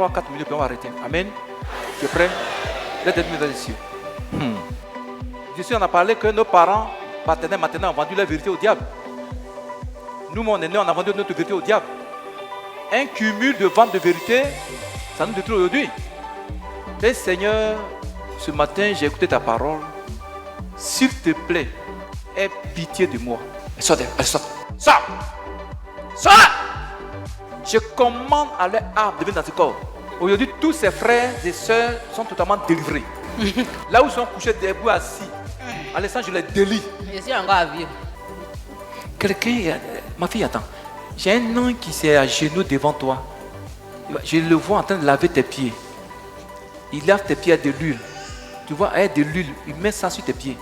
3-4 minutes, puis on va arrêter. Amen. Tu es prêt? Laisse-moi dans les yeux. Jésus en a parlé que nos parents paternels maintenant ont vendu la vérité au diable. Nous, on est nés, on a vendu notre vérité au diable. Un cumul de vente de vérité, ça nous détruit aujourd'hui. Et Seigneur, ce matin, j'ai écouté ta parole. S'il te plaît, aie pitié de moi. Sors, sors, sors, sors. Je commande à leur âme de venir dans ce corps. Aujourd'hui, tous ses frères et sœurs sont totalement délivrés. Là où ils sont couchés debout, assis, à l'instant, je les délie. Je suis encore à vivre. Quelqu'un, ma fille, attends. J'ai un homme qui s'est à genoux devant toi. Je le vois en train de laver tes pieds. Il lave tes pieds avec de l'huile. Tu vois, avec de l'huile, il met ça sur tes pieds.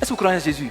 Est-ce que vous croyez en Jésus?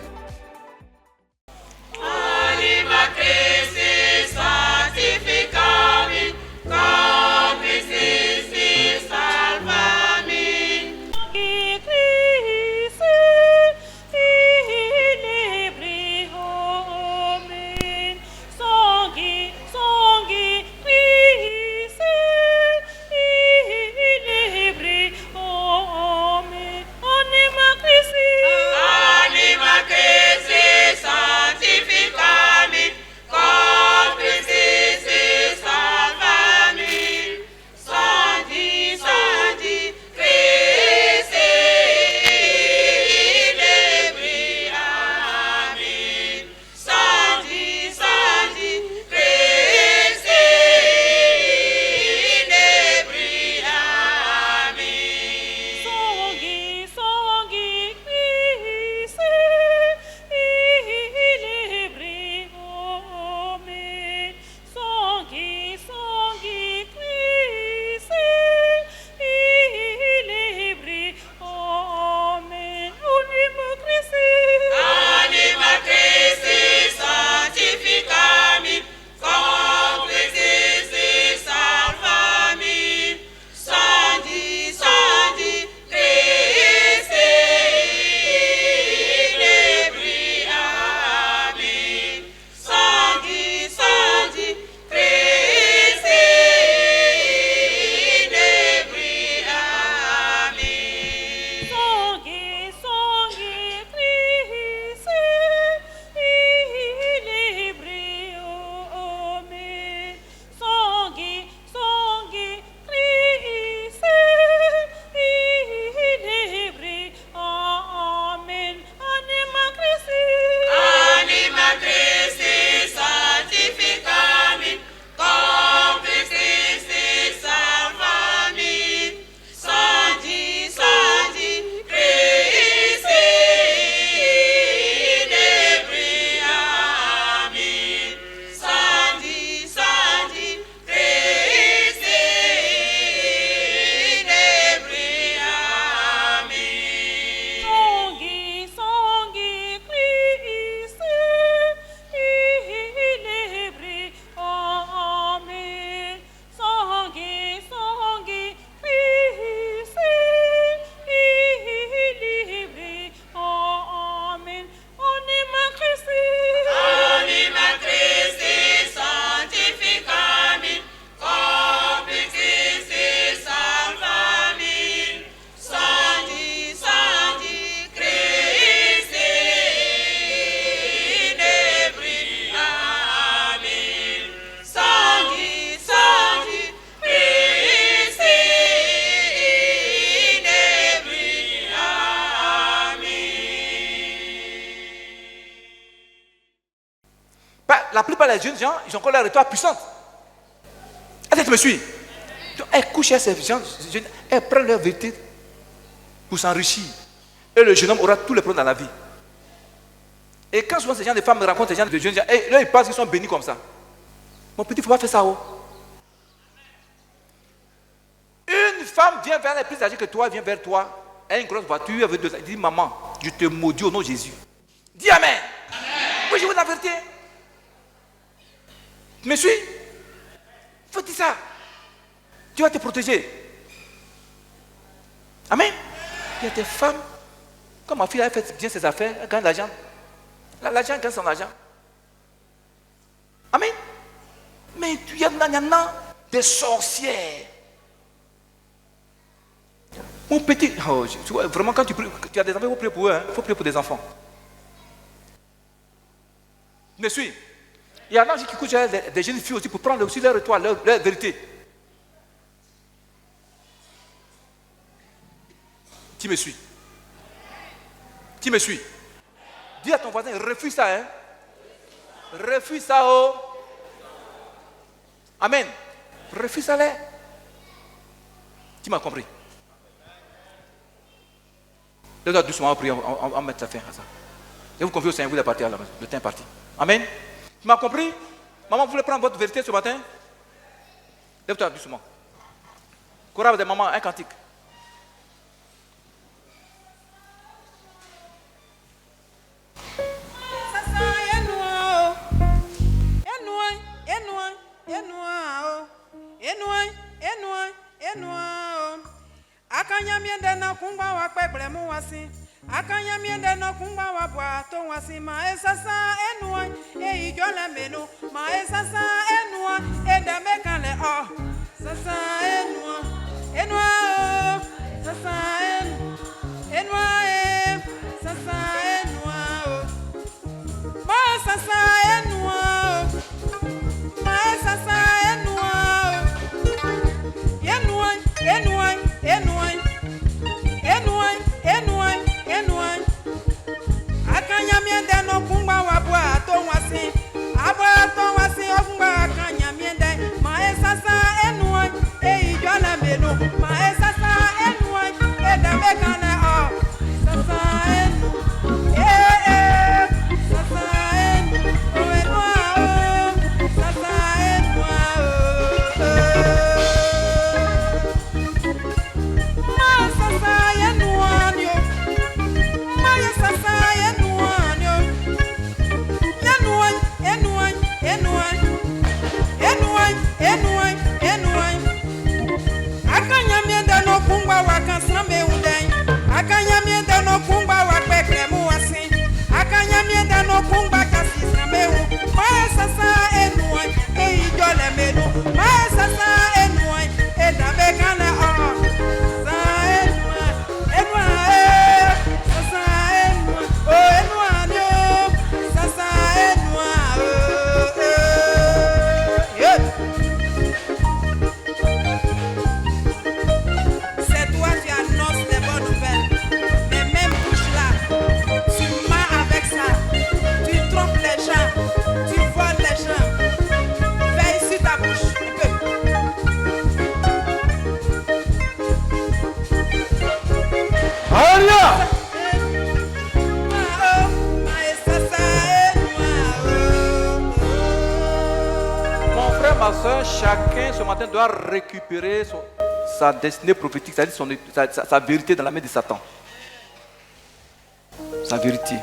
La plupart des jeunes gens, ils ont encore la rhétorique puissante. Est-ce que tu me suis? Elles couchent à ces gens, elles prennent leur vérité pour s'enrichir. Et le jeune homme aura tous les problèmes dans la vie. Et quand souvent ces gens, des femmes me racontent ces gens de jeunes gens, et là ils pensent qu'ils sont bénis comme ça. Mon petit, il ne faut pas faire ça. Oh. Une femme vient vers elle, plus âgée que toi, vient vers toi, elle a une grosse voiture, elle dit maman, je te maudis au nom de Jésus. Dis amen. Amen. Oui, je veux la vérité. Tu me suis? Il faut dire ça. Tu vas te protéger. Amen. Il y a des femmes, comme ma fille, elle fait bien ses affaires, elle gagne l'argent. L'argent gagne son argent. Amen. Mais il y en a des sorcières. Mon petit, tu vois, vraiment quand tu as des enfants, il faut prier pour eux. Il faut prier pour des enfants. Tu me suis? Il y en a qui couchent des jeunes filles aussi pour prendre aussi leur étoile, leur vérité. Tu me suis? Tu me suis? Dis à ton voisin, refuse ça, hein? Refuse ça, oh! Amen. Refuse ça, là. Tu m'as compris? Lève-toi doucement, on prie, on va mettre la fin à ça. Je vous confie au Seigneur, vous allez partir à la maison. Le temps est parti. Amen. Tu m'as compris? Maman, vous voulez prendre votre vérité ce matin? Lève-toi doucement. Courage de maman, un cantique. Akanyamiende na kumba wa kweble muwasi. Akanyamiende na kumba wa bwato wasi. Maesasa enua e ijole menu. Maesasa enua e damekale oh. Sasa enua enua sasa enua e sasa enua oh. Maesasa enua maesasa enua enua enua akanyamiende no kumba wa bwato wasi abwato wasi ogumba akanyamiende maesasa enua e ijona menu maesasa enua e damekana oh sasa enu sasa enu oh enua oh sasa enua akanyamiende no kumba wa kasambe udai akanyamiende no kumba wa kwekle muwasi akanyamiende no kumba kasisambe u maesasa enua e ijole menu maesasa enua e damekana oh sa enua enua sasa enua oh enua nyo sasa enua c'est toi qui annonces les bonnes nouvelles. Mais même bouche-là, tu mens avec ça. Tu trompes les gens. Tu voles les gens. Veille sur ta bouche un peu. Alléluia! Mon frère, ma soeur, chacun ce matin doit récupérer sa destinée prophétique, c'est-à-dire sa vérité dans la main de Satan. Sa vérité.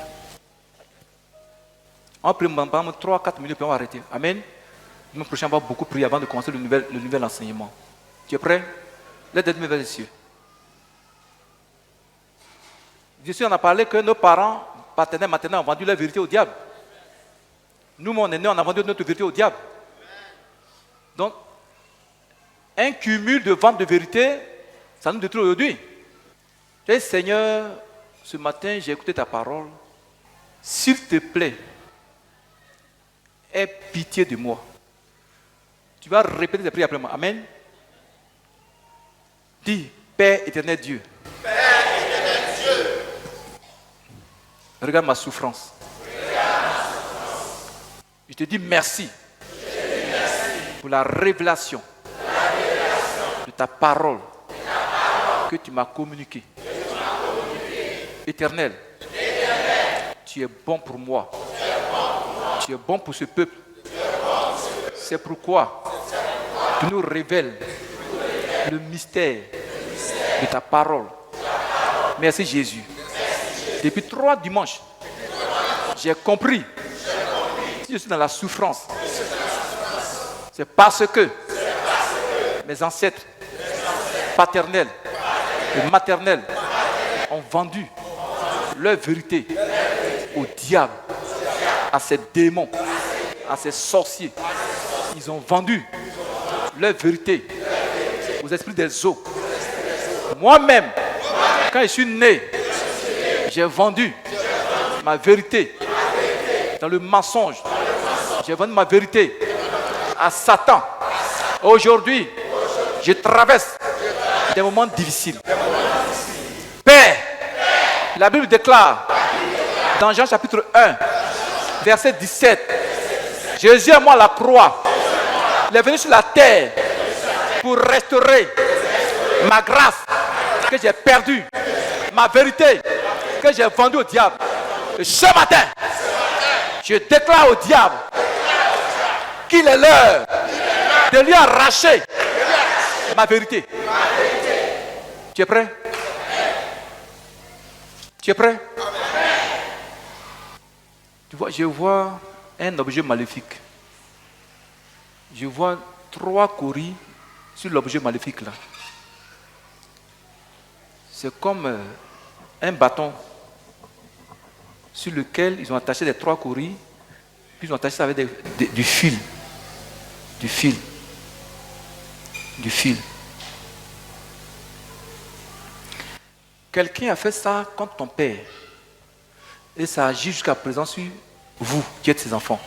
On prie pendant 3-4 minutes puis on va arrêter. Amen. Le prochain, on va beaucoup prier avant de commencer le nouvel enseignement. Tu es prêt? Lève-toi vers les cieux. Jésus en a parlé que nos parents, paternels, maternels ont vendu leur vérité au diable. Nous, mon aîné, on a vendu notre vérité au diable. Donc, un cumul de vente de vérité, ça nous détruit aujourd'hui. Et Seigneur, ce matin, j'ai écouté ta parole. S'il te plaît, aie pitié de moi. Tu vas répéter tes prières après moi. Amen. Dis, Père éternel Dieu. Père éternel Dieu. Regarde ma souffrance. Je te dis merci. Pour la révélation de ta parole que tu m'as communiquée. Éternel, tu es bon pour moi. Tu es bon pour ce peuple. C'est pourquoi tu nous révèles le mystère de ta parole. Merci Jésus. Depuis 3 dimanches, j'ai compris. Si je suis dans la souffrance, c'est parce que mes ancêtres paternels et maternels ont vendu leur vérité au diable, à ces démons, à ces sorciers. Ils ont vendu leur vérité aux esprits des eaux. Moi-même, quand je suis né, j'ai vendu ma vérité dans le mensonge. J'ai vendu ma vérité à Satan. Aujourd'hui, je traverse des moments difficiles. Père, la Bible déclare dans Jean chapitre 1, verset 17, Jésus est mort à la croix. Il est venu sur la terre pour restaurer ma grâce que j'ai perdue, ma vérité que j'ai vendue au diable. Et ce matin, je déclare au diable qu'il est l'heure de lui arracher ma vérité. Tu es prêt? Tu es prêt? Tu vois, je vois un objet maléfique. Je vois 3 courriers sur l'objet maléfique là. C'est comme un bâton sur lequel ils ont attaché les 3 courriers, puis ils ont attaché ça avec du fil. Du fil. Du fil. Quelqu'un a fait ça contre ton père. Et ça agit jusqu'à présent sur vous, qui êtes ses enfants.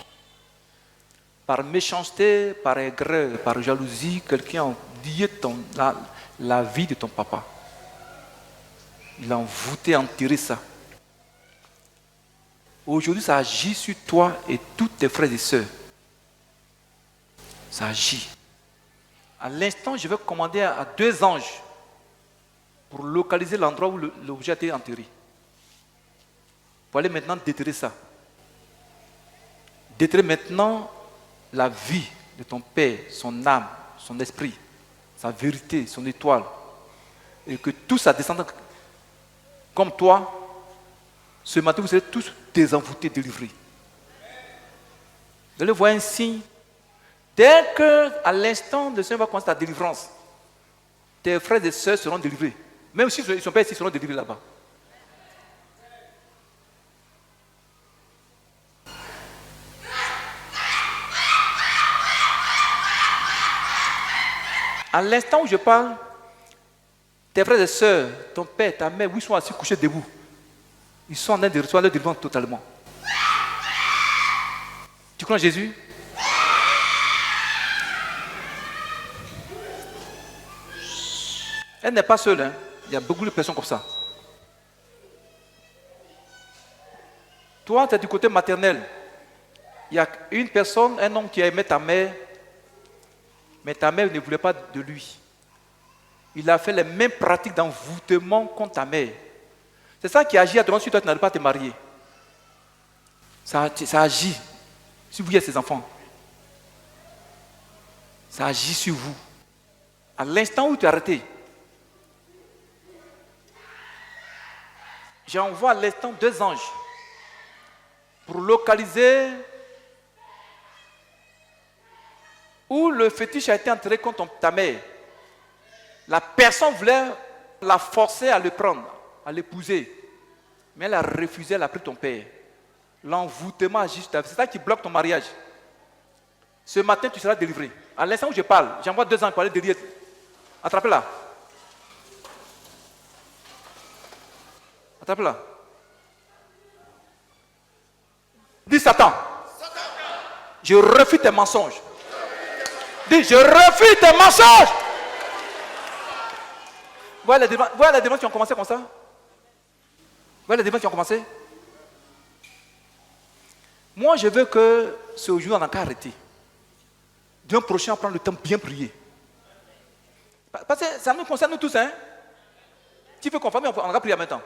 Par méchanceté, par aigreur, par jalousie, quelqu'un a lié la vie de ton papa. Il a envoûté, enterré ça. Aujourd'hui, ça agit sur toi et tous tes frères et sœurs. Ça agit. À l'instant, je vais commander à 2 anges pour localiser l'endroit où l'objet a été enterré. Pour aller maintenant déterrer ça. Déterrer maintenant la vie de ton père, son âme, son esprit, sa vérité, son étoile. Et que tout ça descende comme toi. Ce matin, vous serez tous désenvoûtés, délivrés. Vous allez voir un signe. Dès qu'à l'instant, le Seigneur va commencer ta délivrance, tes frères et sœurs seront délivrés. Même s'ils ne sont pas ici, ils seront délivrés là-bas. À l'instant où je parle, tes frères et sœurs, ton père, ta mère, où ils sont assis couchés debout, ils sont en train de recevoir leur délivrance totalement. Tu crois en Jésus? Elle n'est pas seule, hein. Il y a beaucoup de personnes comme ça. Toi, tu es du côté maternel. Il y a une personne, un homme qui a aimé ta mère, mais ta mère ne voulait pas de lui. Il a fait les mêmes pratiques d'envoûtement contre ta mère. C'est ça qui agit à toi si toi tu n'arrives pas à te marier. Ça agit si vous êtes ses enfants. Ça agit sur vous. À l'instant où tu es arrêté, j'envoie à l'instant 2 anges pour localiser où le fétiche a été enterré contre ta mère. La personne voulait la forcer à le prendre, à l'épouser. Mais elle a refusé, elle a pris ton père. L'envoûtement agit sur ta vie. C'est ça qui bloque ton mariage. Ce matin, tu seras délivré. À l'instant où je parle, j'envoie 2 anges pour aller derrière. Attrape-la. Attrape-la. Dis Satan. Je refuse tes mensonges. Dis, je refuse tes mensonges. Voilà les démons qui ont commencé comme ça. Voilà les démons qui ont commencé. Moi, je veux que ce jour, on n'a qu'à arrêter. D'un prochain, on prend le temps de bien prier. Parce que ça nous concerne nous tous. Hein? Tu veux qu'on fasse, on va prier en même temps.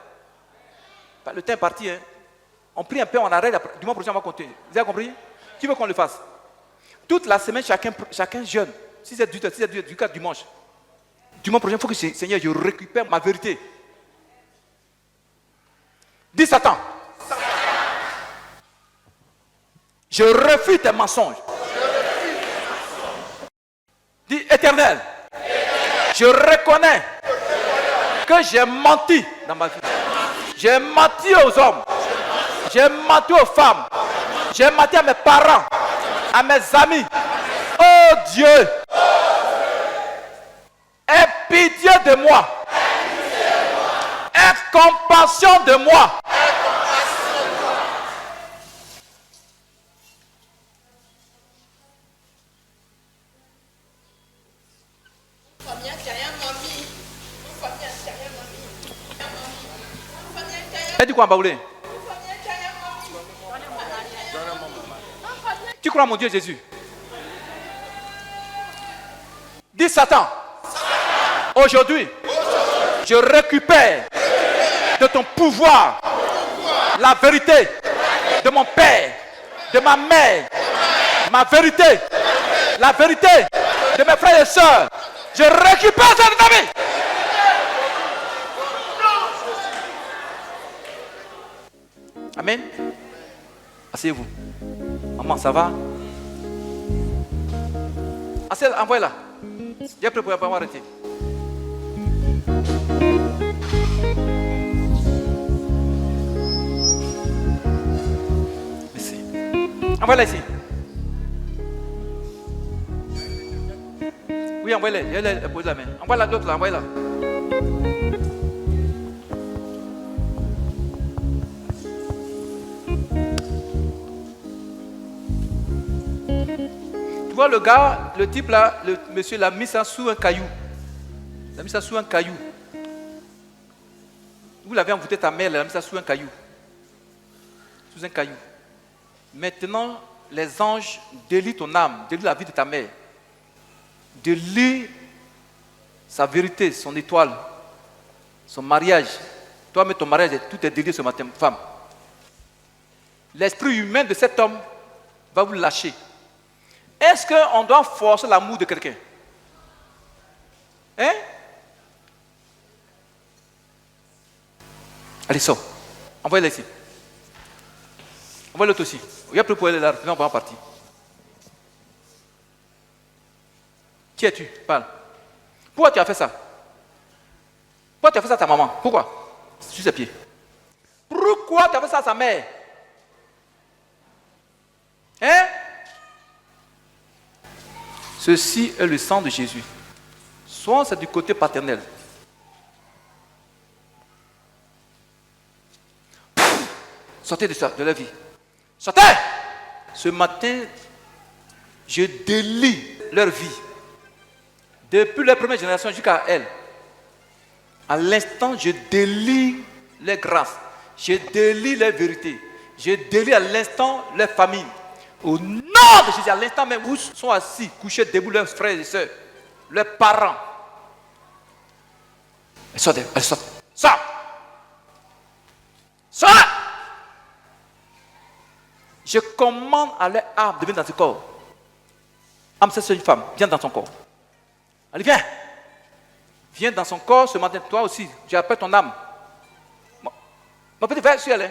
Le temps est parti. Hein? On prie un peu, on arrête. Du mois prochain, on va continuer. Vous avez compris? Qui veut qu'on le fasse? Toute la semaine, chacun jeûne. Si c'est du 4 dimanche. Dimanche prochain, il faut que Seigneur, je récupère ma vérité. Dis Satan. Je refuse tes mensonges. Dis Éternel. Je reconnais que j'ai menti dans ma vie. J'ai menti aux hommes. J'ai menti aux femmes. J'ai menti à mes parents, à mes amis. Oh Dieu, aie pitié de moi. Aie compassion de moi. Elle dit quoi en baoulé? Tu crois mon Dieu Jésus? Dis Satan, aujourd'hui, je récupère de ton pouvoir la vérité de mon père, de ma mère, ma vérité, la vérité de mes frères et sœurs. Je récupère ça de ta vie. Amen. Asseyez-vous. Maman, ça va? Asseyez-la, envoyez-la. J'ai prêt pour arrêter. Merci. Envoyez-la ici. Oui, envoyez-la. Elle pose la main. Envoyez-la l'autre là, envoyez-la. Tu vois le gars, le type là, le monsieur l'a mis ça sous un caillou. Il a mis ça sous un caillou. Vous l'avez envoûté ta mère, elle a mis ça sous un caillou. Sous un caillou. Maintenant, les anges délient ton âme, délient la vie de ta mère. Délient sa vérité, son étoile, son mariage. Toi, mais ton mariage, tout est délié ce matin, femme. L'esprit humain de cet homme va vous lâcher. Est-ce qu'on doit forcer l'amour de quelqu'un? Hein? Allez, sors. Envoyez-la ici. Envoyez l'autre aussi. Il y a plus pour elle là. On va en partir. Qui es-tu? Parle. Pourquoi tu as fait ça? Pourquoi tu as fait ça à ta maman? Pourquoi? Sur ses pieds. Pourquoi tu as fait ça à sa mère? Hein? Ceci est le sang de Jésus. Soit c'est du côté paternel. Sortez de ça, de la vie. Sortez! Ce matin, je délie leur vie. Depuis la première génération jusqu'à elle. À l'instant, je délie les grâces. Je délie les vérités. Je délie à l'instant les familles. Au nom de Jésus, à l'instant même où sont assis, couchés debout leurs frères et sœurs, leurs parents. Sortez, allez, sortez. Sors! Sors! Je commande à leur âme de venir dans ce corps. Âme, c'est une femme, viens dans son corps. Allez, viens. Viens dans son corps ce matin, toi aussi. J'appelle ton âme. Mon petit frère, suis allé.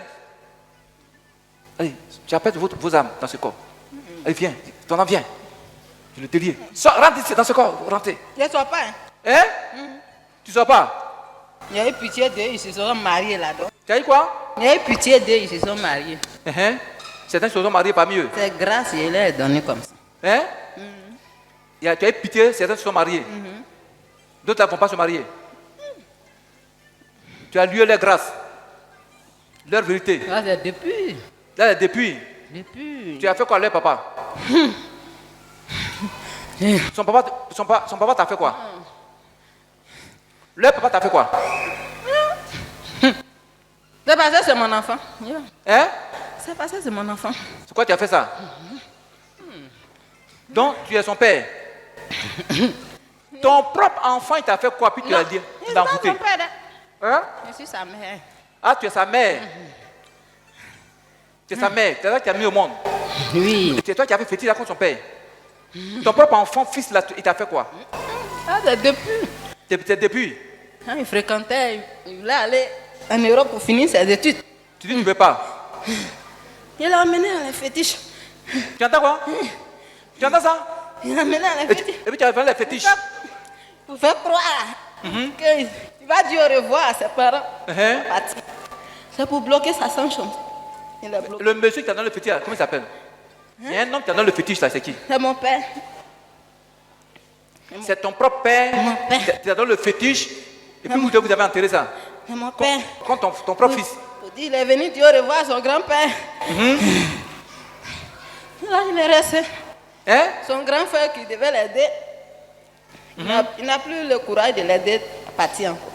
Allez, j'appelle vos âmes dans ce corps. Allez, viens. Ton âme, viens. Je le délie. Rentre ici, dans ce corps. Rentrez. Je ne sors pas. Hein? Tu ne sors pas? Il y a eu pitié d'eux, ils se seront mariés là-dedans. Tu as eu quoi? Il y a eu pitié d'eux, ils se sont mariés. Certains se sont mariés parmi eux. C'est grâce, il leur a donné comme ça. Hein? Tu as eu pitié, certains se sont mariés. D'autres ne vont pas se marier. Tu as lieu leur grâce, leur vérité. Là, c'est depuis. Là, depuis. Tu as fait quoi, leur papa? Son papa t'a fait quoi? Leur papa t'a fait quoi? C'est parce que c'est mon enfant. Hein? C'est parce que c'est mon enfant. C'est quoi tu as fait ça? Donc, tu es son père. Ton propre enfant, il t'a fait quoi? Puis tu l'as dit, tu l'as envoûté. Hein? Je suis sa mère. Ah, tu es sa mère. Tu es sa mère. C'est toi qui as mis au monde. Oui. C'est toi qui as fait fétiche contre son père. Ton propre enfant, fils, là, il t'a fait quoi? Ah, c'est depuis. C'est depuis. Quand il fréquentait, il voulait aller en Europe pour finir ses études. Tu dis que tu ne veux pas. Il l'a emmené à la fétiche. Tu entends quoi? Tu entends ça? Il l'a emmené à la fétiche. Et puis tu as fait les fétiches. Pour faire croire qu'il va dire au revoir à ses parents. C'est pour bloquer sa sanction. Il a bloqué. Le monsieur qui t'a donné le fétiche, comment il s'appelle? Il y a un homme qui a donné le fétiche là, c'est qui? C'est mon père. C'est ton propre père Mon père. qui a donné le fétiche. Et puis vous avez enterré ça. C'est mon père. Quand ton propre fils. Pour dire, il est venu dire au revoir à son grand-père. Là, il est resté. Hein? Son grand frère qui devait l'aider, il n'a plus le courage de l'aider à partir encore.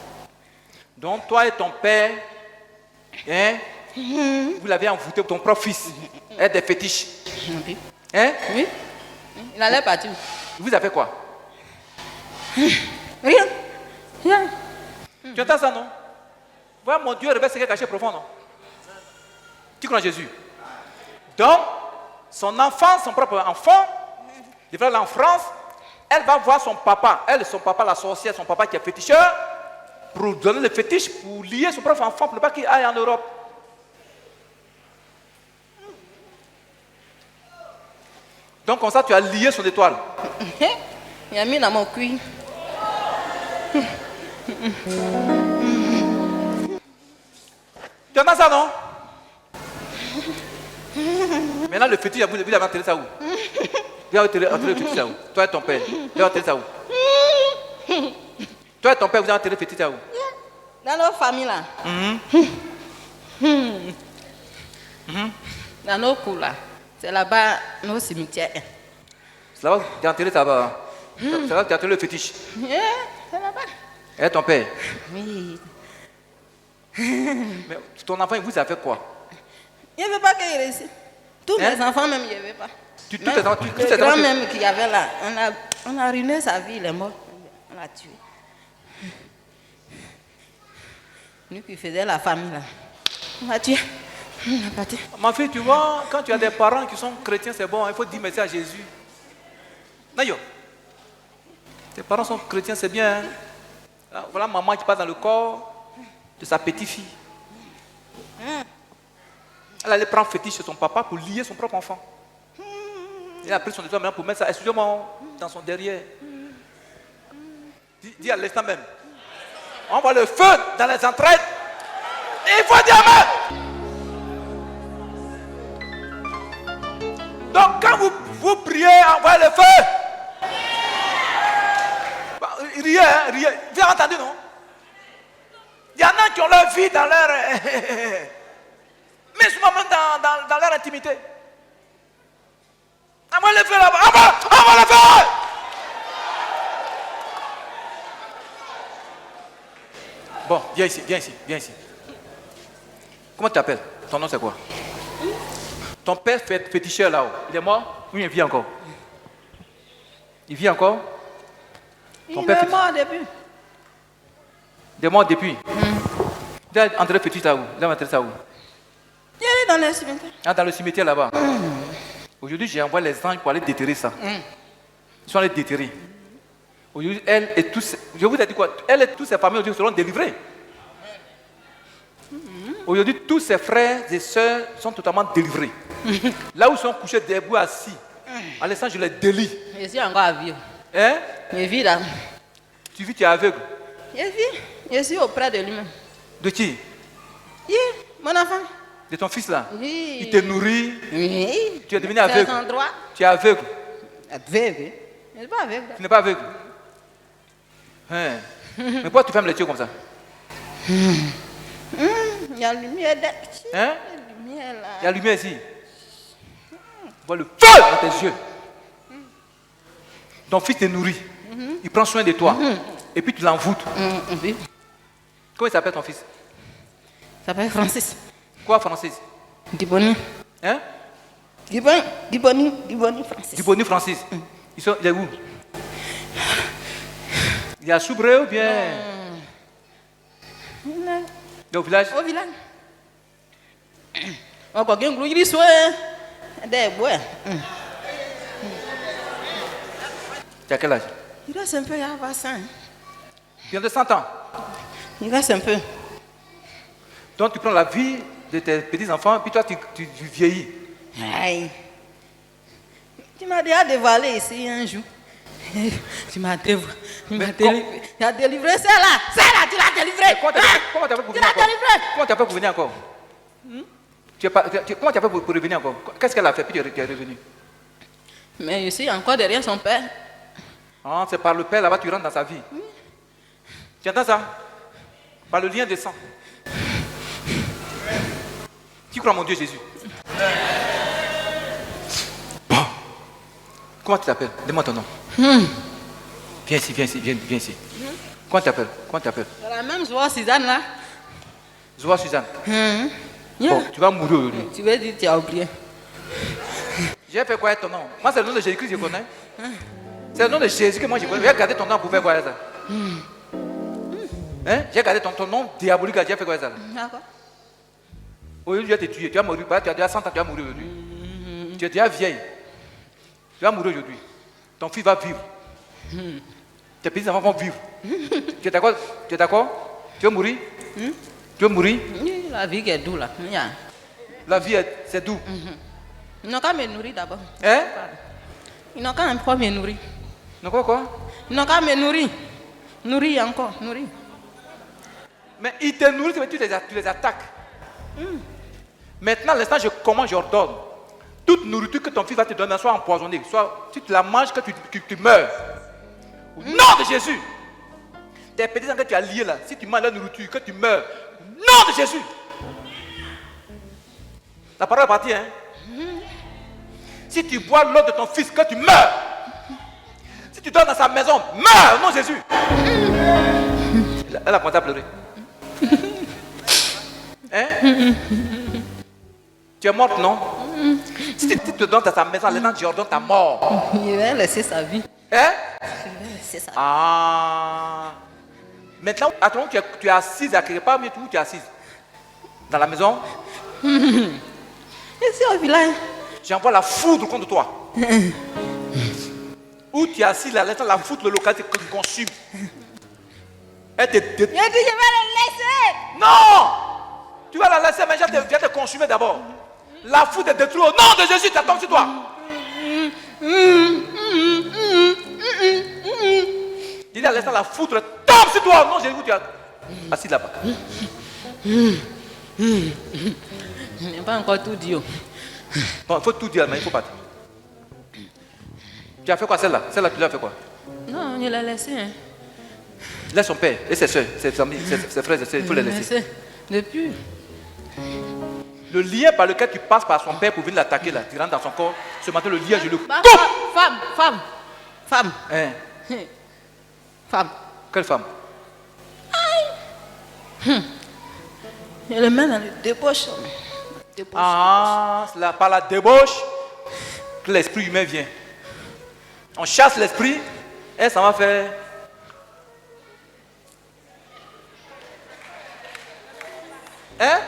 Donc toi et ton père, hein, vous l'avez envoûté, ton propre fils, est des fétiches. Oui. Hein? Oui. Il allait partir. Vous avez fait quoi? Rien. Rien. Tu entends ça, non? Voilà, mon Dieu révèle ce qui est caché profond, non? Tu crois en Jésus? Donc, son enfant, son propre enfant, il va aller en France, elle va voir son papa, son papa, la sorcière, son papa qui est féticheur, pour donner le fétiche, pour lier son propre enfant, pour ne pas qu'il aille en Europe. Donc, comme ça, tu as lié son étoile. Il a mis dans mon cuir. Tu entends ça, non? Maintenant, le fétiche, vous l'avez enterré ça où? Vous avez enterré le fétiche ça où? Toi et ton père, vous avez enterré ça où? Toi et ton père, vous avez enterré le fétiche ça où? Dans nos familles là. Dans nos cours là. C'est là-bas, nos cimetières. C'est là-bas que tu as enterré ça bas. C'est là que tu as enterré le fétiche. C'est là-bas. Et ton père? Oui. Mais ton enfant, il vous a fait quoi? Il ne veut pas qu'il réussisse. Tous mes enfants même, il ne veut pas. Tous tes enfants, Le grand même qu'il y avait là, on a ruiné sa vie, il est mort. On l'a tué. Lui qui faisait la famille là. On l'a tué. On a parti. Ma fille, tu vois, quand tu as des parents qui sont chrétiens, c'est bon, il faut dire merci à Jésus. Nayo, tes parents sont chrétiens, c'est bien. Hein? Voilà maman qui passe dans le corps de sa petite-fille. Elle allait prendre fétiche chez son papa pour lier son propre enfant. Il a pris son étoile maintenant pour mettre ça, excusez-moi, dans son derrière. Dis à l'instant même. On voit le feu dans les entrailles. Et il faut dire amen. Donc quand vous priez, envoyez le feu. Riez, hein, riez. Vous avez entendu, non? Il y en a qui ont leur vie dans leur... mais souvent même dans leur intimité. Envoyez le feu là-bas. Envoyez le feu. Bon, viens ici, viens ici, viens ici. Comment tu t'appelles? Ton nom c'est quoi? Ton père féticheur là-haut, il est mort? Oui, il vit encore. Il vit encore? Ton Il est mort depuis. Il est mort depuis? Il a entré fétiche là-haut. Il a entré ça où? Il est dans le cimetière. Ah, dans le cimetière là-bas. Aujourd'hui, j'ai envoyé les anges pour aller déterrer ça. Ils sont allés déterrer. Aujourd'hui, elle et tous, je vous ai dit quoi? Elle et toutes ses familles aujourd'hui seront délivrées. Aujourd'hui, tous ses frères et sœurs sont totalement délivrés. Là où ils sont couchés debout assis, à l'instant, je les délie. Je suis encore à vivre. Hein? Je vis là. Tu vis, tu es aveugle. Je vis. Je suis auprès de lui-même. De qui? Mon enfant. De ton fils là? Oui. Il te nourrit. Oui. Tu es devenu aveugle. C'est un droit. Tu es aveugle. Aveugle. Je ne suis pas aveugle. Tu n'es pas aveugle. Hein? Mais pourquoi tu fermes les yeux comme ça? Il y a la lumière là. Hein? Il y a la lumière là. Il y a la lumière ici. Vois le feu dans tes yeux. Ton fils te nourrit. Il prend soin de toi. Et puis tu l'envoûtes. Oui. Comment il s'appelle ton fils? Il s'appelle Francis. Quoi, Francis? Diboni. Hein? Diboni Francis. Diboni Francis. Il est où? Il est à Soubré ou bien? Il est au village? Au village. On peut bien grouiller soit des bois. Tu as quel âge? Il reste un peu, il y a 20 ans. Tu as de 100 ans. Il reste un peu. Donc tu prends la vie de tes petits-enfants, puis toi tu vieillis. Aïe. Tu m'as déjà dévoilé ici un jour. Tu m'as délivré. Tu as délivré celle-là. Celle-là, tu l'as délivré. Comment tu as fait pour Tu venir l'as encore? délivré. Comment tu as fait pour venir encore? Comment tu as fait pour revenir encore? Qu'est-ce qu'elle a fait puis tu es revenu? Mais je suis encore derrière son père. Ah, c'est par le Père là-bas tu rentres dans sa vie. Tu entends ça? Par le lien de sang. Tu crois en mon Dieu Jésus? Bon. Comment tu t'appelles? Donne-moi ton nom. Viens ici, viens ici, viens ici. Comment tu t'appelles? Comment tu t'appelles? C'est la même joie, Suzanne là. Zoa Suzanne. Yeah. Bon, tu vas mourir aujourd'hui. Tu veux dire, tu as oublié. J'ai fait quoi avec ton nom? Moi, c'est le nom de Jésus-Christ que je connais. C'est le nom de Jésus que moi je connais. J'ai gardé ton nom pour faire quoi avec ça? Hein? J'ai gardé ton nom diabolique, j'ai fait quoi avec ça? D'accord. Aujourd'hui, tu vas te tuer. Tu vas mourir. Tu as déjà 100 ans, tu vas mourir aujourd'hui. Tu es déjà vieille. Tu vas mourir aujourd'hui. Ton fils va vivre. Tes petits-enfants vont vivre. Tu es d'accord? Tu es d'accord? Tu veux mourir? Tu veux mourir? Oui, la vie qui est douce là. Yeah. La vie, c'est doux. Ils n'ont qu'à me nourrir d'abord. Hein? Ils n'ont qu'à me nourrir. Non, quoi? Ils n'ont qu'à me nourrir. Nourrir encore, nourrir. Mais ils te nourrissent, mais tu les attaques. Maintenant, l'instant, j'ordonne. Toute nourriture que ton fils va te donner soit empoisonnée, soit si tu la manges, que tu meurs. Au nom de Jésus. Tes petits-enfants que tu as liés là, si tu manges la nourriture, que tu meurs. Au nom de Jésus. La parole est partie, hein? Si tu bois l'eau de ton fils, que tu meurs. Si tu dors dans sa maison, meurs au nom de Jésus. Elle a commencé à pleurer. Hein? Tu es morte, non? Si tu te donnes dans sa maison, les gens j'ordonne ta mort. Il va laisser sa vie. Hein? Il va laisser sa vie. Ah. Maintenant, attends, tu es assise à quelque part, mais où tu es assise? Dans la maison? Ici au village. J'envoie la foudre contre toi. Où tu es assis là, laisse la foudre, le local te consume. Elle te Je dis, je vais le laisser. Non! Tu vas la laisser, mais je vais te consumer d'abord. La foudre est détruite au nom de Jésus, tu tombes sur toi. Dis à l'instant, la foudre tombe sur toi au nom de Jésus, tu es assis là-bas. Je n'ai pas encore tout dit. Bon, il faut tout dire, mais il faut partir. Tu as fait quoi celle-là? Celle-là, tu l'as fait quoi? Non, je l'ai laissé. Hein. Laisse son père et ses soeurs, ses amis, ses frères et sœurs, il faut les laisser. Depuis. Le lien par lequel tu passes par son père pour venir l'attaquer, là, tu rentres dans son corps, ce matin, le lien, je le coupe. Femme. Hein? Femme. Quelle femme? Je le mets dans le débauche. Ah, c'est par la débauche que l'esprit humain vient. On chasse l'esprit et ça va faire. Hein?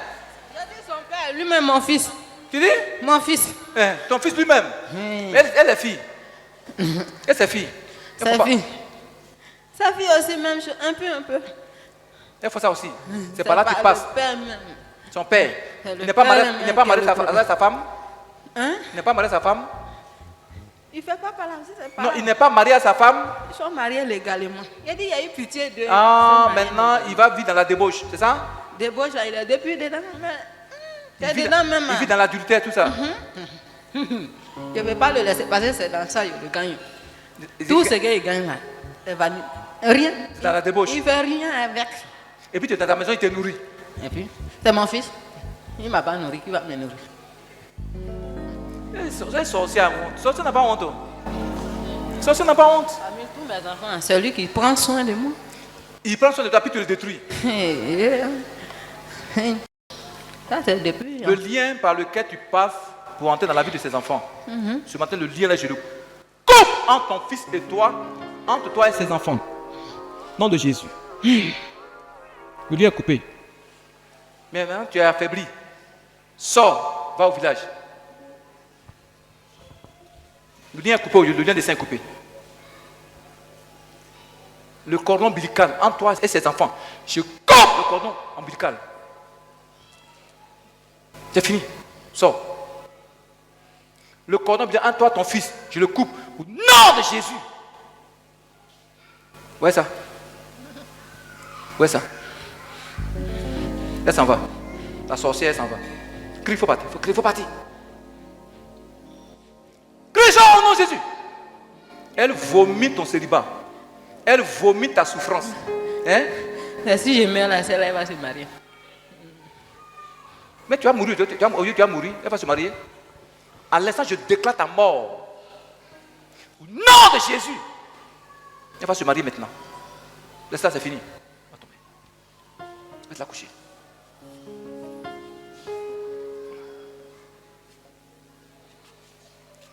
J'ai dit son père, lui-même mon fils. Tu dis? Mon fils. Hein? Ton fils lui-même. Elle est fille. Et ses filles. Sa fille. Sa fille aussi, même chose. Un peu. Il faut ça aussi. C'est par là que tu passes. Le père même. Son père. C'est Il le n'est pas père marié même à sa femme. Hein? Il n'est pas marié à sa femme. Il ne fait pas par là aussi, c'est pas Non, là. il n'est pas marié à sa femme. Ils sont mariés légalement. Il a dit il y a eu pitié de. Ah, maintenant il va vivre dans la débauche, c'est ça? Débauche, là, il est depuis dedans. C'est dedans même. Il vit dans l'adultère, tout ça. Je ne vais pas le laisser parce que c'est dans ça qu'il gagne. Tout ce qu'il gagne là, il va rien. C'est dans la débauche. Il ne fait rien avec. Et puis tu es dans ta maison, il te nourrit. Et puis, c'est mon fils. Il ne m'a pas nourri, qui va me nourrir? C'est sorcier, sorcier n'a pas honte. Sorcier n'a pas honte. Parmi tous mes enfants, c'est lui qui prend soin de moi. Il prend soin de toi puis tu le détruis. Ça, c'est depuis. Le lien par lequel tu passes pour entrer dans la vie de ses enfants. Ce matin, le lien là, je le coupe entre ton fils et toi, entre toi et ses enfants. Nom de Jésus. Le lien est coupé. Mais maintenant, tu es affaibli. Sors, va au village. Le lien est coupé aujourd'hui, le lien des seins est coupé. Le cordon ombilical entre toi et ses enfants. Je coupe le cordon ombilical. C'est fini. Sors. Le cordon ombilical entre toi et ton fils, je le coupe. Au nom de Jésus. Où est ça? Où est ça? Elle s'en va. La sorcière, elle s'en va. Crie, il faut partir. Il faut partir. Crie ça au nom de Jésus. Elle vomit ton célibat. Elle vomit ta souffrance. Hein? Mais si je meurs là, celle-là, elle va se marier. Mais tu vas mourir. Au lieu tu vas mourir, elle va se marier. À l'instant, je déclare ta mort. Au nom de Jésus. Elle va se marier maintenant. Laisse ça, c'est fini. Elle va tomber. Laisse-la coucher.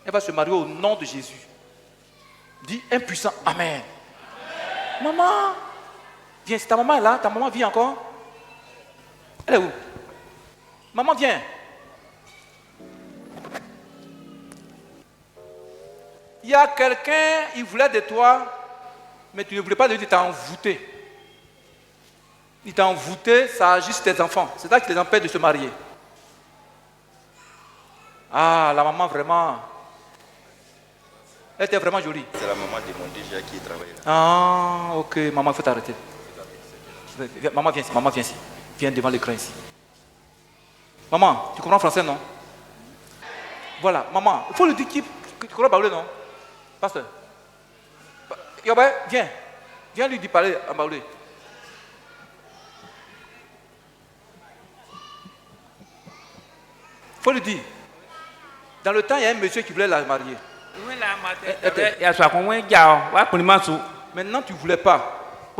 Elle va se marier au nom de Jésus. Dis impuissant, Amen. Maman, viens, si ta maman est là, ta maman vient encore. Elle est où? Maman, viens. Il y a quelqu'un, il voulait de toi, mais tu ne voulais pas de lui, il t'a envoûté. Il t'a envoûté, ça agit sur tes enfants. C'est ça qui les empêche de se marier. Ah, la maman vraiment. Elle était vraiment jolie. C'est la maman de mon déjà qui travaille là. Ah, ok, maman, il faut t'arrêter. Maman, viens ici, maman, viens ici. Viens devant l'écran ici. Maman, tu comprends français, non? Voilà, maman, il faut lui dire que tu comprends parler, non? Pasteur. Yobé, viens. Viens lui dire parler en baoulé. Il faut lui dire. Dans le temps, il y a un monsieur qui voulait la marier. Maintenant, tu ne voulais pas.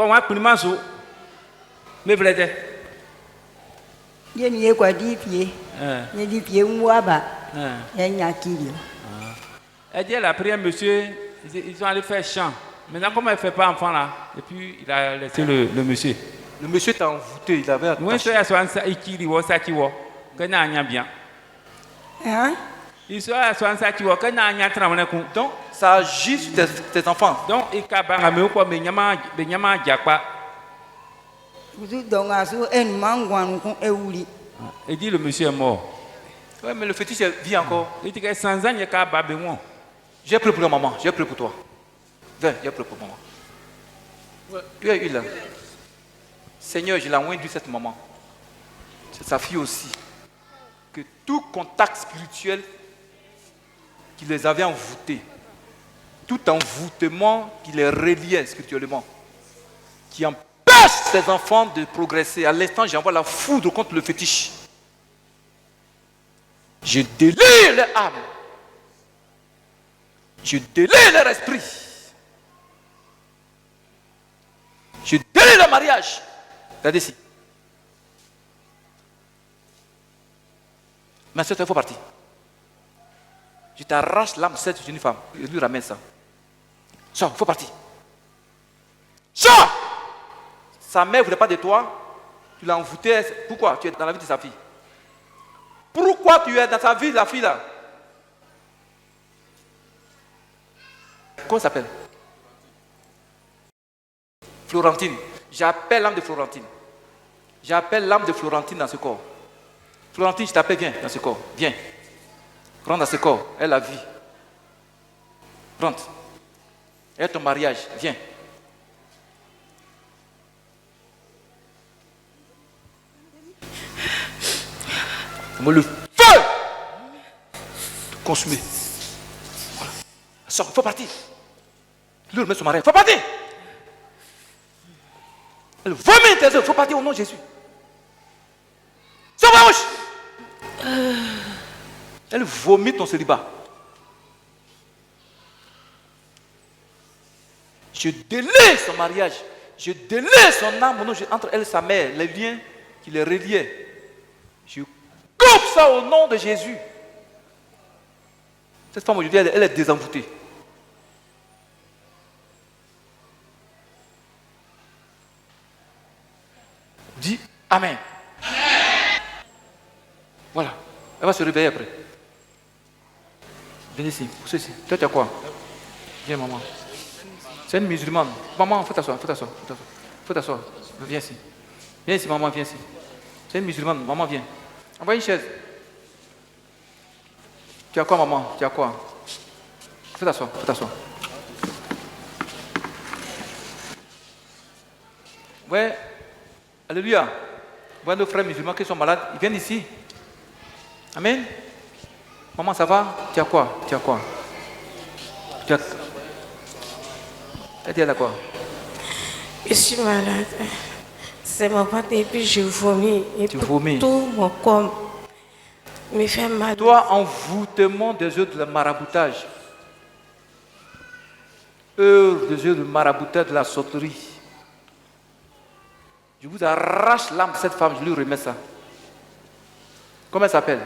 Elle dit, elle a pris un monsieur, ils sont allés faire chant. Maintenant, comme elle ne fait pas enfant là, et puis il a laissé le monsieur. Le monsieur t'a envoûté, il avait attaché. Hein? Donc, ça agit sur tes enfants. Donc, il dit le monsieur est mort. Oui, mais le fétiche vit encore. Il dit que sans ans, il y a j'ai pris pour toi, maman. J'ai pris pour toi. Viens, j'ai pris pour maman. Tu as eu là. Seigneur, je l'ai envoyé cette maman. C'est sa fille aussi. Que tout contact spirituel qui les avait envoûtés, tout envoûtement qui les reliait spirituellement, qui empêche ces enfants de progresser. À l'instant, j'envoie la foudre contre le fétiche. Je délire leur âme. Je délire leur esprit. Je délire leur mariage. Regardez ici. Ma soeur, il faut partir. Je t'arrache l'âme de cette jeune femme. Je lui ramène ça. Sors, il faut partir. Sors! Sa mère ne voulait pas de toi. Tu l'as envoûtée. Pourquoi? Tu es dans la vie de sa fille. Pourquoi tu es dans sa vie, la fille là? Comment elle s'appelle? Florentine. J'appelle l'âme de Florentine. J'appelle l'âme de Florentine dans ce corps. Florentine, je t'appelle, viens dans ce corps. Viens. Rentre dans ce corps. Elle a vie. Rentre. Elle est ton mariage. Viens. Le feu consumé. Voilà. Sors, il faut partir. Lui remet son mariage. Il faut partir. Elle vomit tes œufs. Il faut partir au nom de Jésus. Sors ma bouche. Elle vomit ton célibat. Je délaie son mariage. Je délaie son âme entre elle et sa mère. Les liens qui les reliaient. Je coupe ça au nom de Jésus. Cette femme aujourd'hui, elle est désenvoûtée. Dis Amen. Voilà. Elle va se réveiller après. Viens ici. Pousse ici. Toi, tu as quoi? Viens, maman. C'est une musulmane. Maman, faut t'asseoir. Faut t'asseoir. Viens ici. Viens ici, maman, viens ici. C'est une musulmane. Maman, viens. Envoie une chaise. Tu as quoi, maman? Tu as quoi? Faut t'asseoir. Ouais. Alléluia. Voilà nos frères musulmans qui sont malades. Ils viennent ici. Amen. Maman, ça va? Tu as quoi? Tu as quoi? Tu as... Elle quoi? Je suis malade. C'est mon ventre et puis je vomis. Et Tu vomis. Tout mon corps me fait mal. Toi, envoûtement des œuvres de maraboutage. Œuvre des œuvres de maraboutage de la sauterie. Je vous arrache l'âme de cette femme, je lui remets ça. Comment elle s'appelle?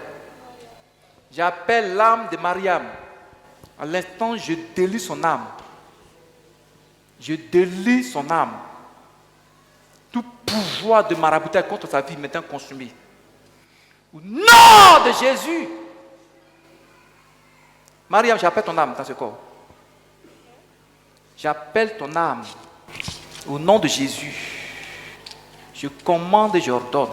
J'appelle l'âme de Mariam. À l'instant, je délie son âme. Je délie son âme. Tout pouvoir de maraboutage contre sa vie maintenant consumé. Au nom de Jésus. Mariam, j'appelle ton âme dans ce corps. J'appelle ton âme. Au nom de Jésus. Je commande et j'ordonne.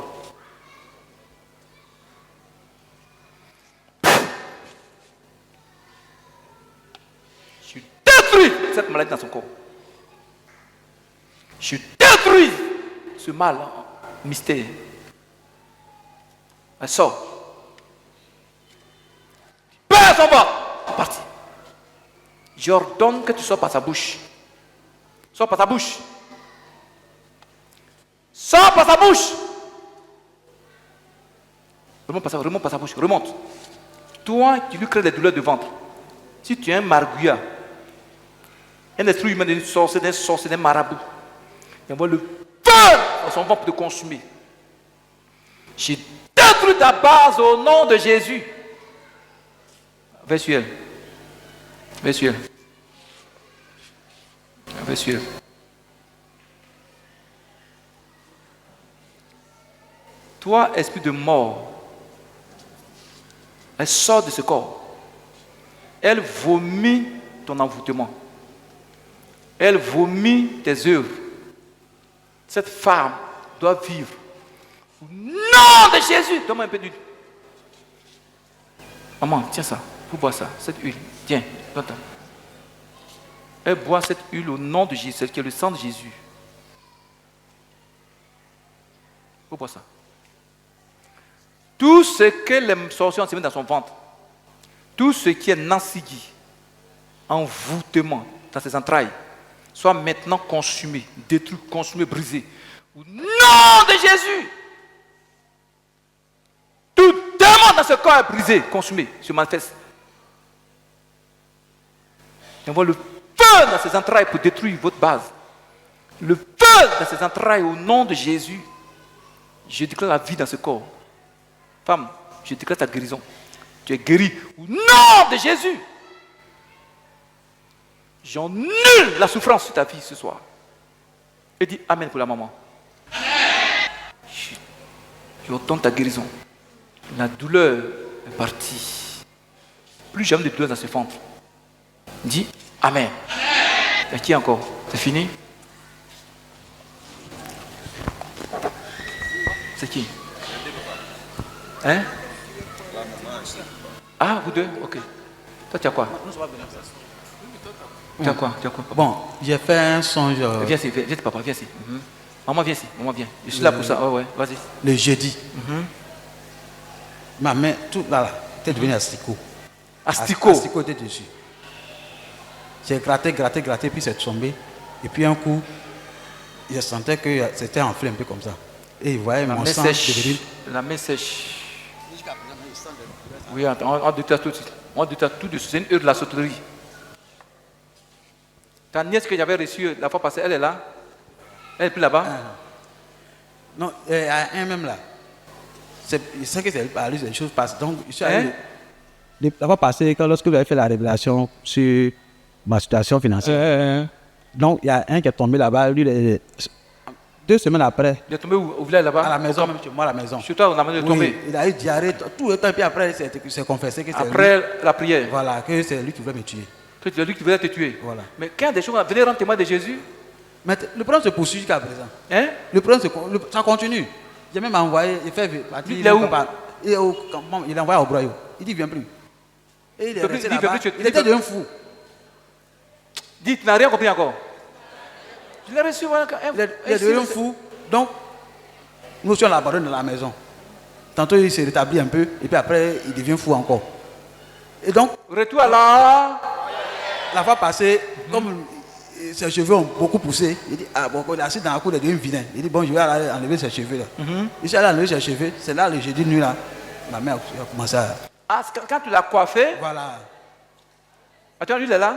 Je détruis cette maladie dans son corps. Je détruis ce mal mystère. Elle sort. Père son ventre. C'est parti. J'ordonne que tu sors par sa bouche. Sors par sa bouche. Sors par sa bouche. Remonte par sa bouche. Remonte. Toi qui lui crées des douleurs de ventre. Si tu es un marguillat, un esprit humain d'un sorcier, d'un marabout, il envoie le feu dans son ventre pour te consumer. Je détruis ta base au nom de Jésus. Va sur elle. Va sur elle. Va sur elle. Toi, esprit de mort, elle sort de ce corps. Elle vomit ton envoûtement. Elle vomit tes œuvres. Cette femme doit vivre. Au nom de Jésus, donne-moi un peu d'huile. Maman, tiens ça. Vous boire ça, cette huile. Tiens, donne-toi. Elle boit cette huile au nom de Jésus, qui est le sang de Jésus. Vous boire ça. Tout ce que les sorciers ont semé dans son ventre, tout ce qui est nansigui, envoûtement dans ses entrailles, soit maintenant consumé, détruit, consumé, brisé. Au nom de Jésus, tout démon dans ce corps est brisé, consumé, se manifeste. Il envoie le feu dans ses entrailles pour détruire votre base. Le feu dans ses entrailles au nom de Jésus. Je déclare la vie dans ce corps. Femme, je déclare ta guérison. Tu es guérie au nom de Jésus. J'annule la souffrance sur ta vie ce soir. Et dis Amen pour la maman. Je ordonne ta guérison. La douleur est partie. Plus jamais de douleur dans ce ventre. Dis Amen. Et qui encore? C'est fini? C'est qui? Hein? Ah, vous deux? Ok. Toi, tu as quoi? Tu as quoi? Bon, j'ai fait un songe. Viens ici, viens papa, viens ici. Maman, viens ici, maman, viens. Je suis là pour ça. Ouais, vas-y. Le jeudi. Ma main, tout là, était devenue asticot. Asticot? Asticot était dessus. J'ai gratté, puis c'est tombé. Et puis un coup, je sentais que c'était enflé un peu comme ça. Et il voyait mon sang devenir. La main sèche. Oui, on détache tout de suite. On détache tout de suite. C'est une heure de la sauterie. Ta nièce que j'avais reçue la fois passée, elle est là? Elle est plus là-bas? Non, il y a un même là. Je sais que c'est par lui que les choses passent. Donc, je suis allé. La fois passée, lorsque vous avez fait la révélation sur ma situation financière. Donc, il y a un qui est tombé là-bas. Lui, 2 semaines après. Il est tombé où? Vous voulez là-bas? À la maison, même chez moi, à la maison. Chez toi, on a mené de tomber? Il a eu diarrhée tout le temps. Et puis après, il s'est confessé que c'est après lui. La prière? Voilà, que c'est lui qui voulait me tuer. Que c'est lui qui voulait te tuer? Voilà. Mais quand des choses, venez rendre témoin de Jésus? Mais le problème se poursuit jusqu'à présent. Hein? Le problème, ça continue. J'ai même envoyé, il fait partie. Il est où? Il est envoyé au Broyau. Il dit, viens plus. Et il est resté là-bas. Il était devenu fou. Dis, tu n'as rien compris encore. Je l'ai reçu. Il est devenu fou. Donc, nous sommes abandonnés dans la maison. tantôt il se rétablit un peu, et puis après il devient fou encore. Et donc, Retour à la fois passée, comme ses cheveux ont beaucoup poussé, il dit, ah bon, quand il est assis dans la cour, il devient vilain. Il dit, bon, je vais aller enlever ses cheveux là. Il s'est allé enlever ses cheveux, c'est là le jeudi nuit là, ma mère a commencé à... Ah, quand tu l'as coiffé, Voilà. attends, lui il est là,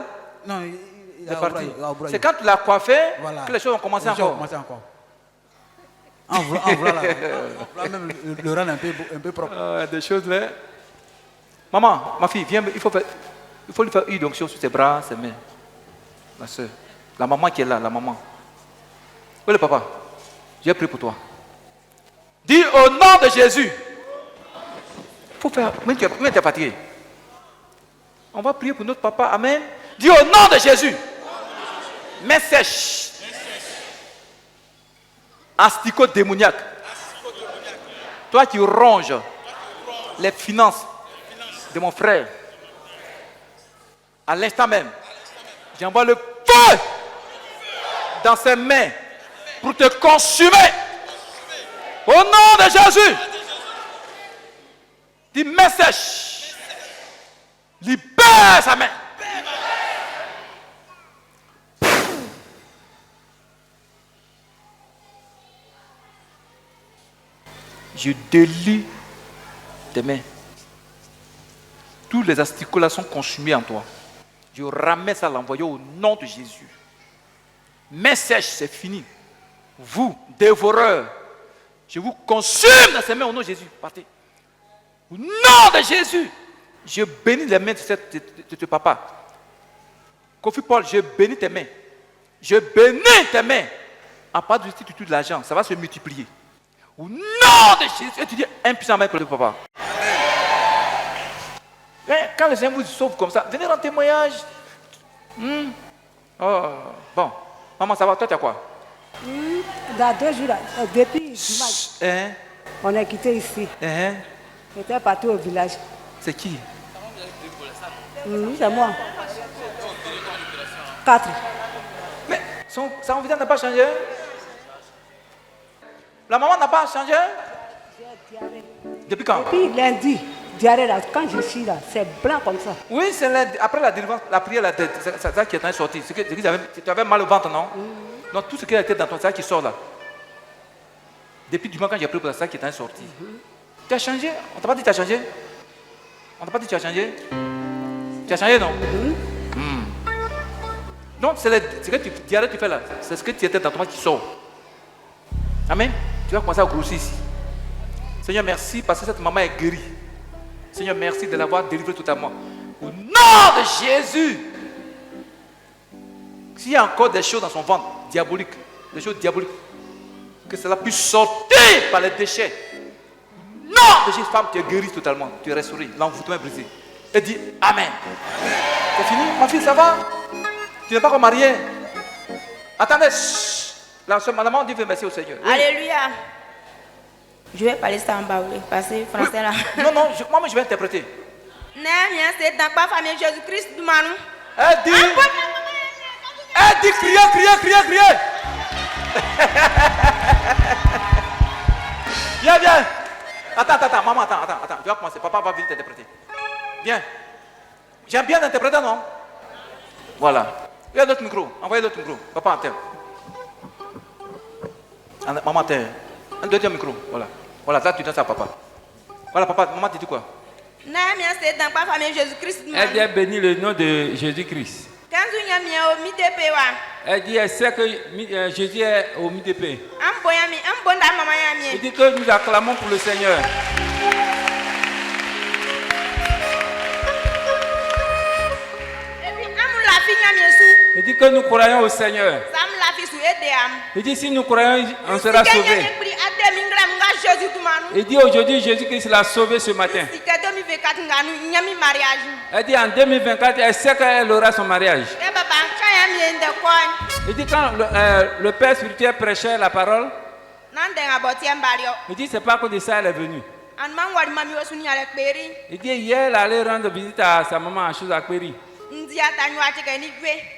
Non, il il est a parti. oublié. C'est quand tu l'as coiffé Voilà. que les choses ont commencé Les choses ont encore. commencé encore. En voulant même le rendre un peu propre. Ah, des choses là. Maman, ma fille, viens, il faut lui faire une onction sur ses bras, ses mains. Ma soeur, la maman qui est là, la maman. Où est le papa? J'ai prié pour toi. Dis au nom de Jésus. Il faut faire, mais tu es fatigué. On va prier pour notre papa, amen. Dis au nom de Jésus. Main sèche. Asticot démoniaque. Toi qui ronges les finances de mon frère, à l'instant même, j'envoie le feu dans ses mains pour te consumer. Au nom de Jésus. Dis main sèche. Libère sa main. Je délie tes mains. Tous les asticots là sont consumés en toi. Je ramène ça à l'envoyer au nom de Jésus. Main sèche, c'est fini. Vous, dévoreurs, je vous consume dans ces mains au nom de Jésus. Partez. Au nom de Jésus, je bénis les mains de ton papa. Kofi Paul, je bénis tes mains. Je bénis tes mains. À part du statut de l'argent, ça va se multiplier. Au nom de Jésus, et tu dis impuissant pour le papa. Quand les gens vous sauvent comme ça, venez en témoignage. Oh, bon, maman, ça va, toi tu as quoi? Dans 2 jours, depuis dimanche, on a quitté ici. On était parti au village. C'est qui? C'est moi. 4. Mais son visage n'a pas changé? La maman n'a pas changé? Depuis quand? Depuis lundi, diarrhée là, quand je suis là, c'est blanc comme ça. Oui, c'est après la délivrance, la prière, c'est ça qui est sorti. Tu avais mal au ventre, non? Donc tout ce qui a été dans ton sac qui sort là. Depuis du moment quand j'ai prié pour ça qui est sorti. Tu as changé? On t'a pas dit que tu as changé? On t'a pas dit que tu as changé? Tu as changé, non? Donc c'est ce que tu fais là. C'est ce que tu étais dans toi qui sort. Amen. Tu vas commencer à grossir ici. Seigneur, merci parce que cette maman est guérie. Seigneur, merci de l'avoir délivrée totalement. Au nom de Jésus. S'il y a encore des choses dans son ventre, diaboliques, des choses diaboliques, que cela puisse sortir par les déchets. Non, de Jésus, femme, tu es guérie totalement. Tu es restaurée. L'envoûtement est brisé. Et dis Amen. C'est fini, ma fille, ça va? Tu n'es pas encore mariée? Attendez, la soeur, madame, on dit merci au Seigneur. Oui. Alléluia. Je vais parler ça en bas, oui, parce que français là. Non, moi je vais interpréter. C'est dans la famille Jésus-Christ du Manou. Elle dit criez. Viens. Attends, maman, attends. Tu vas commencer, papa va venir t'interpréter. Viens. J'aime bien l'interpréter, non? Voilà. Il y a d'autres micros. Envoyez d'autres micros. Papa, en terre. Maman, en terre. Un deuxième micro. Voilà, là tu donnes ça à papa. Voilà, papa, maman, tu dis quoi? C'est dans la famille Jésus-Christ du Manou. Elle dit bénir le nom de Jésus-Christ. Elle dit elle sait que Jésus est au milieu d'épée. Elle dit que nous acclamons pour le Seigneur. Il dit que nous croyons au Seigneur. Il dit si nous croyons, on sera sauvés. Il dit aujourd'hui Jésus-Christ l'a sauvé ce matin. Elle dit en 2024, elle sait qu'elle aura son mariage. Il dit quand le Père spirituel prêchait la parole, il dit c'est pas à cause de ça elle est venue. Il dit hier elle allait rendre visite à sa maman à chose à Péry.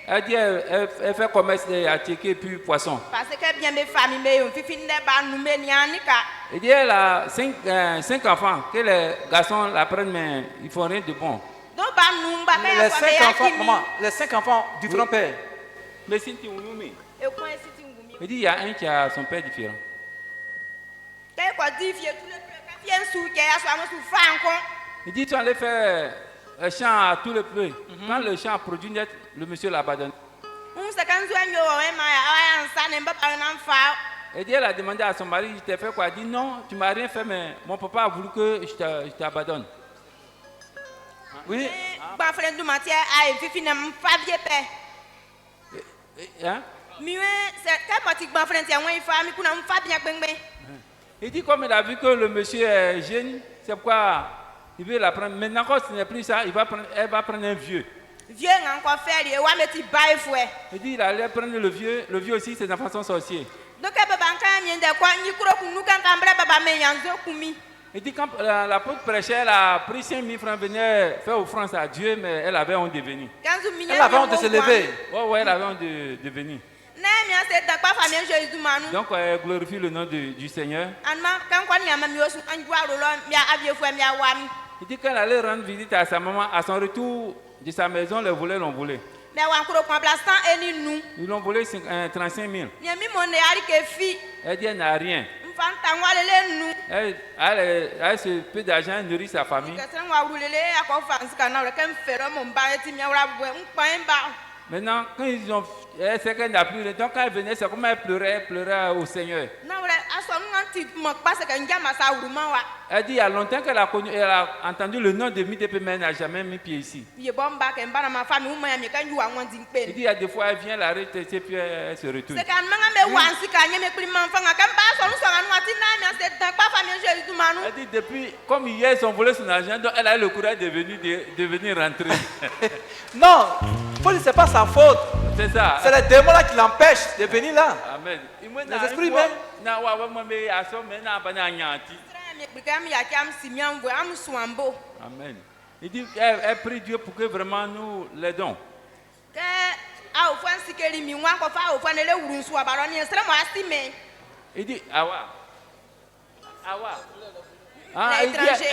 Elle dit elle fait commerce de attiqué et puis poisson. Elle dit elle a 5 enfants, que les garçons la prennent mais ils font rien de bon. Les 5 enfants, maman, les 5 enfants différents pères. Mais si tu elle dit il y a un qui a son père différent. Il dit tu allais faire un champ à tout le peu. Quand le champ produit net, le monsieur l'abandonne. Elle dit elle a demandé à son mari, je t'ai fait quoi? Elle dit non, tu m'as rien fait, mais mon papa a voulu que je t'abandonne. Oui. Hein? Il dit comme il a vu que le monsieur est jeune, c'est pourquoi il veut la prendre. Maintenant, quand ce n'est plus ça, elle va prendre un vieux. Il dit il allait prendre le vieux aussi, ses enfants sont sorciers. Il dit quand l'apôtre prêchait, elle a pris 5 000 francs, venait faire offrande à Dieu, mais elle avait honte de venir. Elle avait honte de se lever. Oui, elle avait honte de venir. Donc, elle glorifie le nom du Seigneur. Il dit qu'elle allait rendre visite à sa maman. À son retour de sa maison, les voleurs l'ont volé. Ils l'ont volé 35 000. Elle dit elle n'a rien. Elle se peu d'argent, elle nourrit sa famille. Maintenant, quand ils ont, elle sait qu'elle n'a plus rien. Donc quand elle venait, c'est comme elle pleurait au Seigneur. Elle dit il y a longtemps qu'elle a connu, elle a entendu le nom de MIDP, mais elle n'a jamais mis pied ici. Il dit il y a des fois elle vient la retraiter puis elle se retourne. Elle dit depuis, comme hier ils ont volé son argent, donc elle a eu le courage de venir rentrer. Non, c'est pas sa faute. C'est ça. C'est les démons là qui l'empêchent de venir là. Amen. Les esprits même. Amen. Il dit elle prie Dieu pour que vraiment nous l'aidons. Il dit Awa.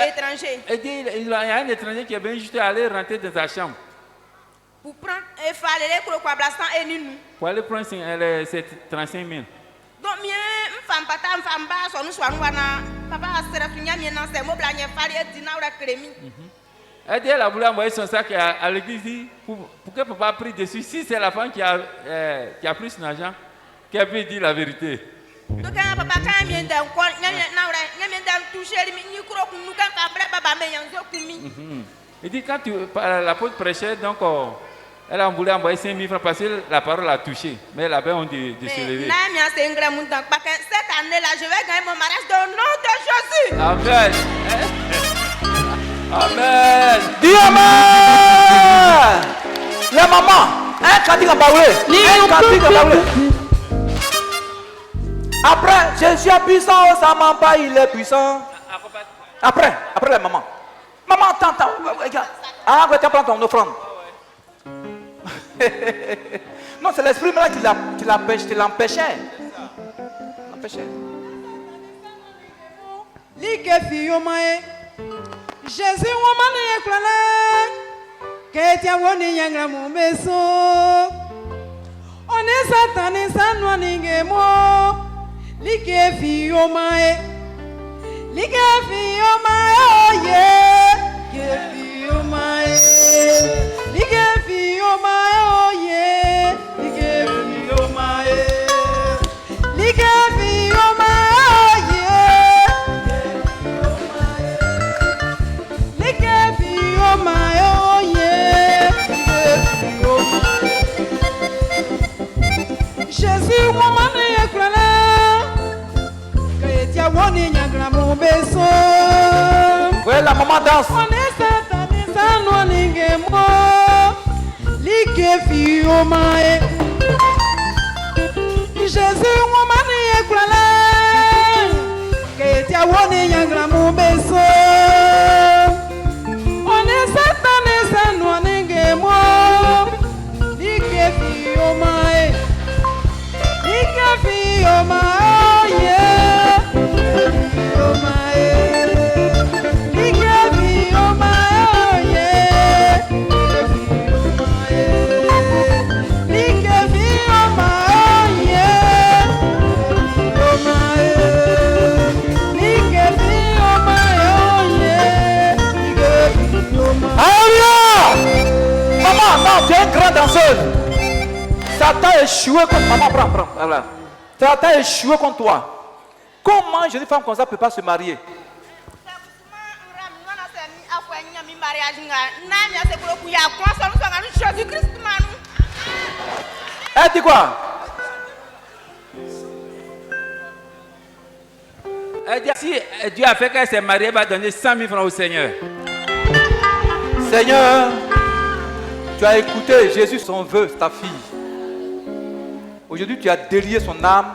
Étranger. Il dit il y a un étranger qui est bien juste aller rentrer dans sa chambre. Pour prendre pour aller prendre ces 35 000. Donc, elle dit elle a voulu envoyer son sac à l'église pour que papa prie dessus. Si c'est la femme qui a pris son argent, qu'elle puisse dire la vérité. Il dit quand l'apôtre prêchait, donc elle a voulu envoyer 5 000 francs parce que la parole a touché. Mais elle avait honte de se lever. Cette année-là, je vais gagner mon mariage au nom de Jésus. Amen. Amen. Dis amen. La maman, un cantique à parler. Après, Jésus est puissant, ça ment pas, il est puissant. Après la maman. Maman, attends. Ah, tu prends ton offrande. Non, c'est l'esprit là qui l'empêchait. Jésus, woman, Ketia woni yanga mumbeso. On est satané sans ningemo. Like fio mae. Oh yeah. Fio mae. Like fio mae. Oh yeah. Fio mae. Like fio mae. Jésus, woman, ekrala, Ketia woni nyangra mon beso. Ouais, la maman danse. On est satané sans ningemo. Like fio mae. Jésus, woman, ekrala, Ketia woni nyangra mon beso. On est satané sans ningemo. t'a échoué contre maman, prends. Voilà. Ça t'a échoué contre toi. Comment une jeune femme comme ça ne peut pas se marier? Elle dit quoi? Elle dit, si Dieu a fait qu'elle s'est mariée, elle va donner 100 000 francs au Seigneur. Seigneur, tu as écouté Jésus, son vœu, ta fille. Aujourd'hui, tu as délié son âme.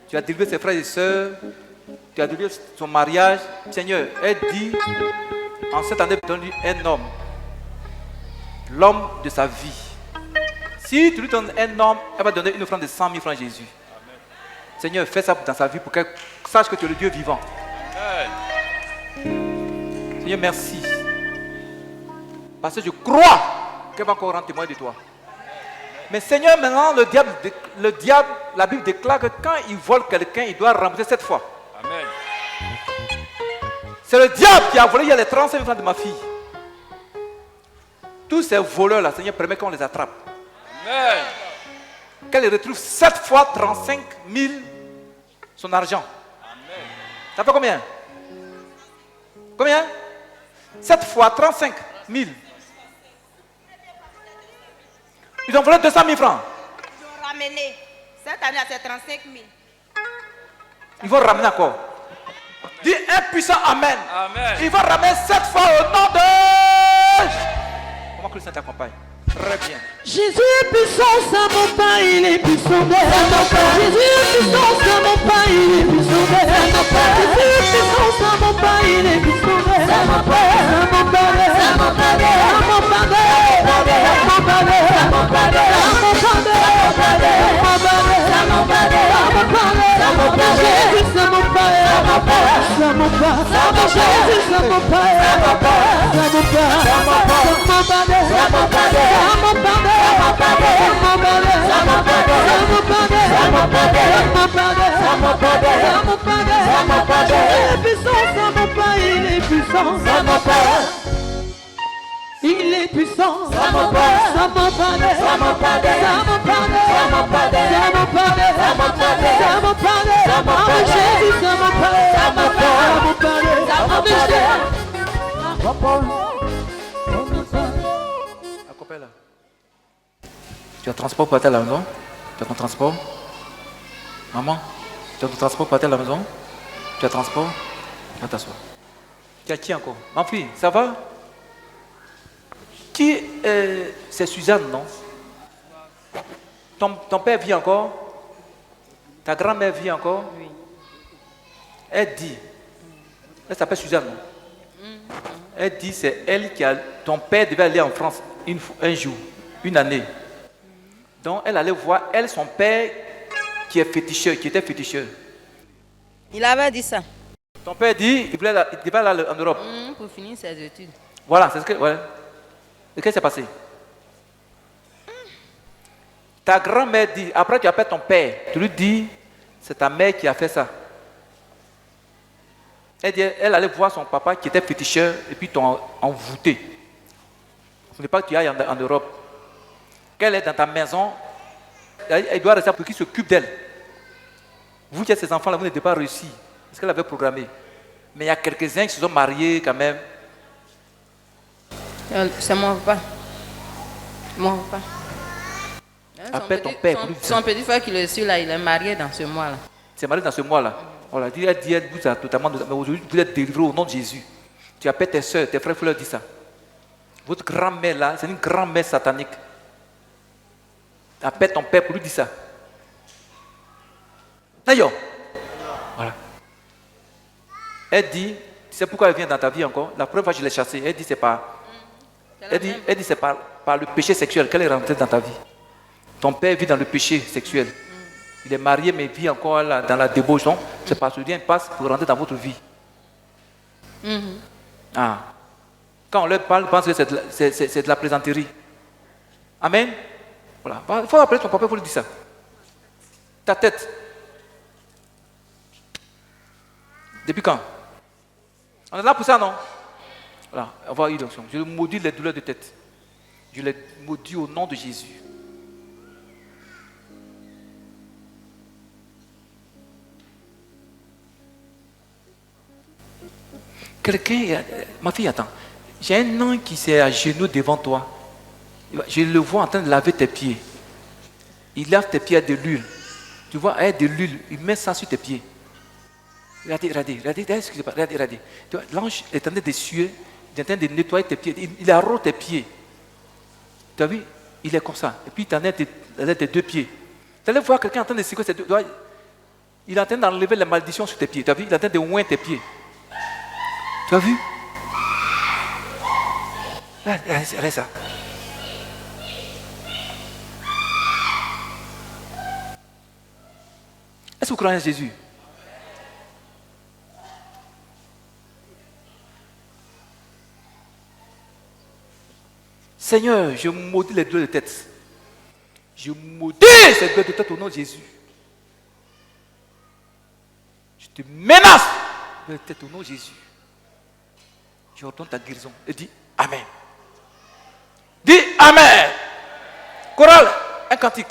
Tu as délié ses frères et sœurs. Tu as délié son mariage. Seigneur, elle dit, en cette année, donne-lui un homme. L'homme de sa vie. Si tu lui donnes un homme, elle va donner une offrande de 100 000 francs à Jésus. Amen. Seigneur, fais ça dans sa vie pour qu'elle sache que tu es le Dieu vivant. Amen. Seigneur, merci. Parce que je crois qu'elle va encore rendre témoin de toi. Mais Seigneur, maintenant, le diable, la Bible déclare que quand il vole quelqu'un, il doit rembourser 7 fois. Amen. C'est le diable qui a volé il y a les 35 000 francs de ma fille. Tous ces voleurs-là, Seigneur, permet qu'on les attrape. Amen. Qu'elle les retrouve 7 fois 35 000 son argent. Amen. Ça fait combien? Combien? 7 fois 35 000. Ils ont volé 200 000 francs. Ils ont ramené. Cette année, c'est 35 000. Ils vont ramener encore. Dis un puissant Amen. Amen. Ils vont ramener 7 fois au nom de... Comment que le Saint t'accompagne? Très bien. Jésus est puissant, ça mon pain, il est puissant d'air. Jésus est puissant, ça mon pain, il est puissant d'air. Jésus est puissant, ça mon pain, il est puissant d'air. Ça mon pain, ça mon pain, ça mon pain, ça mon pain, ça mon pain, ça mon pain, ça mon pain, Jésus, ça mon pain, ça mon pain, ça mon Jésus, ça mon pain, ça mon pain, ça mon pain, ça mon pain, ça mon pain. Il est puissant, ça mon père, ça mon père, ça mon père, ça mon père, ça mon père, ça mon père, ça mon père, ça mon père, ça mon père, Jésus, ça mon père, ça mon père, ça mon père, ça mon père. Accompagne là. Tu as transport pour aller à la maison? Tu as ton transport? Maman, tu as ton transport pour aller à la maison? Tu as transport? Va t'asseoir. Tu as qui encore? Ma fille, ça va? Qui c'est Suzanne, non? Ton père vit encore? Ta grand-mère vit encore? Oui. Elle dit, elle s'appelle Suzanne, non? Elle dit, c'est elle qui a... Ton père devait aller en France un jour, une année. Donc elle allait voir, elle, son père, qui est féticheur, qui était féticheur. Il avait dit ça. Ton père dit, il devait aller en Europe. Pour finir ses études. Voilà, c'est ce que... Voilà. Et qu'est-ce qui s'est passé? Ta grand-mère dit, après tu appelles ton père, tu lui dis, c'est ta mère qui a fait ça. Elle dit, elle allait voir son papa qui était féticheur et puis t'ont envoûté. Ce n'est pas que tu ailles en Europe. Qu'elle est dans ta maison, elle doit rester pour qu'il s'occupe d'elle. Vous qui êtes ces enfants-là, vous n'êtes pas réussi. C'est ce qu'elle avait programmé. Mais il y a quelques-uns qui se sont mariés quand même. C'est mon papa. Mon papa. Appelle ton père. Son petit frère qui le suit là, il est marié dans ce mois-là. C'est marié dans ce mois-là. Voilà, elle vous a totalement. Mais aujourd'hui, vous êtes délivrés au nom de Jésus. Tu appelles tes soeurs, tes frères, il faut leur dire ça. Votre grand-mère là, c'est une grand-mère satanique. Appelle ton père pour lui dire ça. D'ailleurs, voilà. Elle dit, tu sais pourquoi elle vient dans ta vie encore? La première fois que je l'ai chassée, elle dit c'est par le péché sexuel qu'elle est rentrée dans ta vie. Ton père vit dans le péché sexuel. Il est marié mais vit encore là, dans la débauche. Donc, c'est parce que Dieu passe pour rentrer dans votre vie. Ah. Quand on leur parle, ils pensent que c'est de la plaisanterie. Amen. Voilà. Il faut appeler ton papa pour lui dire ça. Ta tête. Depuis quand? On est là pour ça, non? Voilà, on va y l'onction. Je maudis les douleurs de tête. Je les maudis au nom de Jésus. quelqu'un, ma fille, attends. J'ai un homme qui s'est à genoux devant toi. Je le vois en train de laver tes pieds. Il lave tes pieds avec de l'huile. Tu vois, avec de l'huile, il met ça sur tes pieds. Regardez, ce qui se passe. Regardez. Tu vois, l'ange est en train de suer, il est en train de nettoyer tes pieds. Il arrose tes pieds. Tu as vu? Il est comme ça. Et puis il t'en a tes deux pieds. Tu allais voir quelqu'un en train de secouer ses deux doigts. Il est en train d'enlever la malédiction sur tes pieds. Tu as vu? Il est en train de oindre tes pieds. Tu as vu? Regardez ça. Est-ce que vous croyez en Jésus? Seigneur, je maudis les douleurs de tête. Je maudis ces douleurs de tête au nom de Jésus. Je te menace de tête au nom de Jésus. Je ordonne ta guérison. Et dis Amen. Dis Amen. Chorale, un cantique.